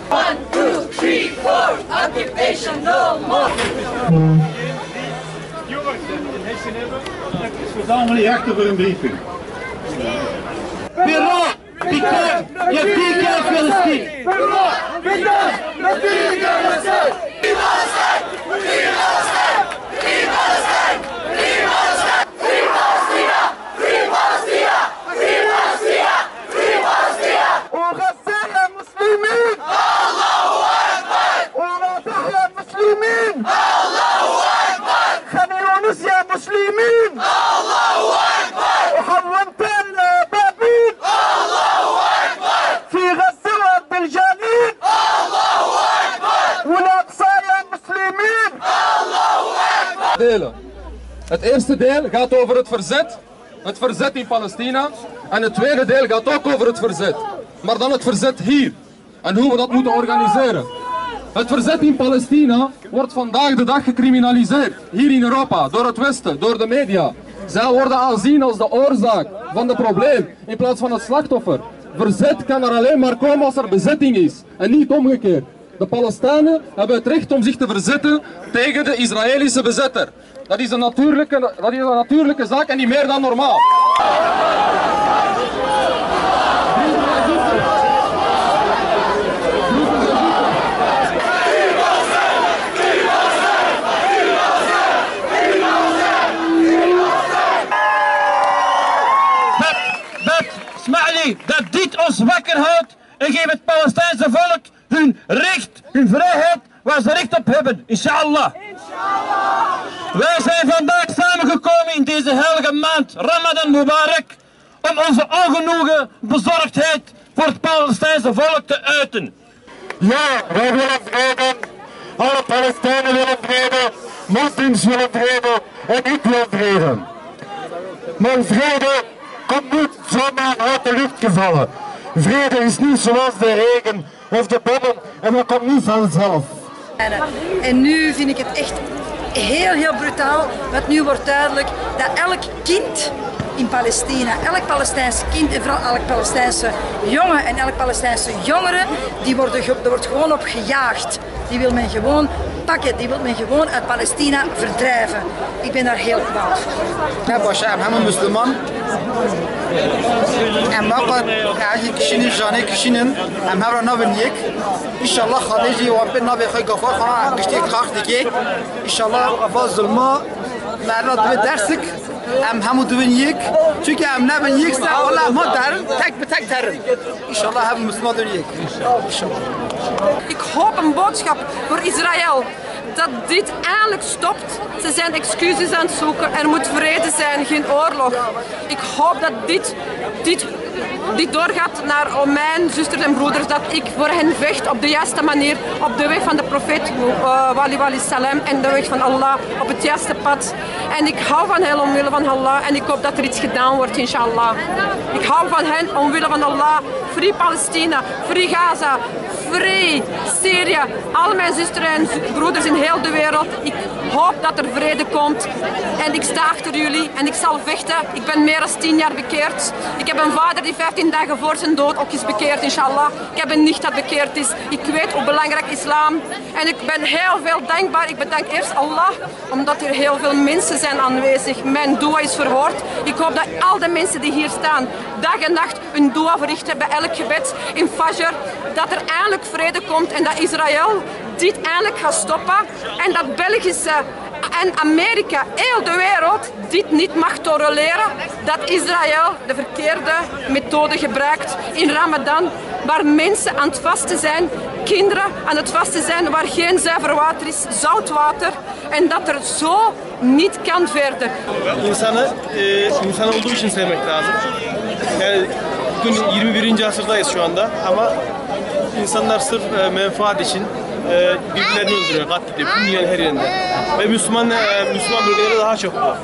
One, two, three, four. Occupation no more. Jongens, in Hessen hebben. Verzamelen je achter voor een briefing. Pirot, Piquet, je piquet Palestine. Pirot, Piquet, je piquet Palestine. Free Palestine, free Palestine, free Palestine, free Palestine, free Palestina, free Palestina, free Palestina, free Palestina. وغزاها مسلمين. Allahu Akbar. ورافعها مسلمين. Allahu Akbar. خان يونس يا مسلمين. Allahu Akbar. وحرمت البابين. Allahu Akbar. في غزة وارض الجليل. Allahu Akbar. والاقصى يا مسلمين. Allahu Akbar. Delen. Het eerste deel gaat over het verzet in Palestina. En het tweede deel gaat ook over het verzet. Maar dan het verzet hier. En hoe we dat moeten organiseren. Het verzet in Palestina wordt vandaag de dag gecriminaliseerd. Hier in Europa, door het Westen, door de media. Zij worden aanzien als de oorzaak van het probleem in plaats van het slachtoffer. Verzet kan er alleen maar komen als er bezetting is. En niet omgekeerd. De Palestijnen hebben het recht om zich te verzetten tegen de Israëlische bezetter. Dat is een natuurlijke zaak en niet meer dan normaal. Dat dit ons wakker houdt en geeft het Palestijnse volk hun recht, hun vrijheid, waar ze recht op hebben, inshallah. Wij zijn vandaag samengekomen in deze heilige maand Ramadan Mubarak om onze ongenoegen, bezorgdheid voor het Palestijnse volk te uiten. Ja, wij willen vrede. Alle Palestijnen willen vrede. Moslims willen vrede. En ik wil vrede. Maar vrede komt niet zomaar uit de lucht gevallen. Vrede is niet zoals de regen of de bommen en dat komt niet vanzelf. En nu vind ik het echt heel brutaal, want nu wordt duidelijk dat elk kind in Palestina, elk Palestijnse kind en vooral elk Palestijnse jongen en elk Palestijnse jongere, er wordt gewoon op gejaagd. Die wil men gewoon pakken, die wil men gewoon uit Palestina verdrijven. Ik ben daar heel kwaad voor. Ne باشه همه مسلمان اما قد عادی کشینی جانی کشینن هم هر نابن یک انشالله خارجی و بین نابی خواهی گفار خواهی گشتی خاک دیگه انشالله باز ظلما مرد به درسک همو دوین یک چونکه هم نبن یک سر والله ما درن تک به تک درن انشالله هم مسلمان doen یک Ik hoop een boodschap voor Israël dat dit eindelijk stopt. Ze zijn excuses aan het zoeken. Er moet vrede zijn, geen oorlog. Ik hoop dat dit doorgaat naar mijn zusters en broeders, dat ik voor hen vecht op de juiste manier, op de weg van de profeet Wali Salam en de weg van Allah, op het juiste pad. En ik hou van hen omwille van Allah en ik hoop dat er iets gedaan wordt, inshallah. Ik hou van hen omwille van Allah. Free Palestina, free Gaza, free Syrië, al mijn zusters en broeders in heel de wereld. Ik hoop dat er vrede komt en ik sta achter jullie en ik zal vechten. Ik ben meer dan 10 jaar bekeerd. Ik heb een vader die 15 dagen voor zijn dood ook is bekeerd, inshallah. Ik heb een nicht dat bekeerd is. Ik weet hoe belangrijk islam en ik ben heel veel dankbaar. Ik bedank eerst Allah, omdat er heel veel mensen zijn aanwezig. Mijn dua is verhoord. Ik hoop dat al de mensen die hier staan, dag en nacht een dua verrichten bij elk gebed in Fajr. Dat er eindelijk vrede komt en dat Israël dit eindelijk gaat stoppen. En dat Belgische en Amerika, heel de wereld, dit niet mag tolereren. Dat Israël de verkeerde methode gebruikt in Ramadan, waar mensen aan het vasten zijn, kinderen aan het vasten zijn, waar geen zuiver water is, zout water. En dat er zo niet kan verder. İnsan olduğu için sevmek lazım. Yani bugün 21. asırdayız şu anda ama insanlar sırf menfaat için birbirlerini öldürüyor, katlediyor dünyanın her yerinde. Ve Müslüman bölgeleri daha çok var.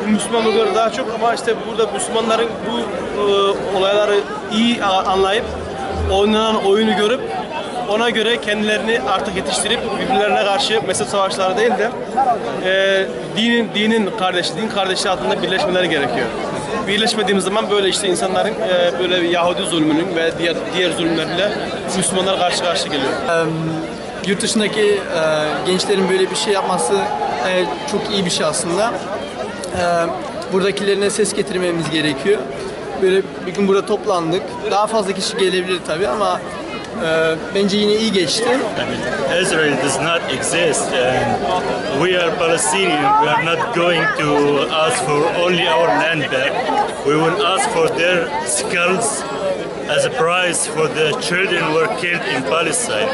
Bu Müslüman bölgeleri daha çok ama işte burada Müslümanların bu olayları iyi anlayıp oynanan oyunu görüp ona göre kendilerini artık yetiştirip birbirlerine karşı mezhep savaşları değil de din kardeşliği altında birleşmeleri gerekiyor. Birleşmediğimiz zaman böyle işte insanların böyle Yahudi zulmünün ve diğer zulümlerle Müslümanlar karşı karşıya geliyor. Yurt dışındaki gençlerin böyle bir şey yapması çok iyi bir şey aslında. Buradakilerine ses getirmemiz gerekiyor. Böyle bir gün burada toplandık. Daha fazla kişi gelebilir tabii ama bence yine iyi geçti. Israel does not exist and we are Palestinians. We are not going to ask for only our land back. We will ask for their skulls as a price for the children who were killed in Palestine.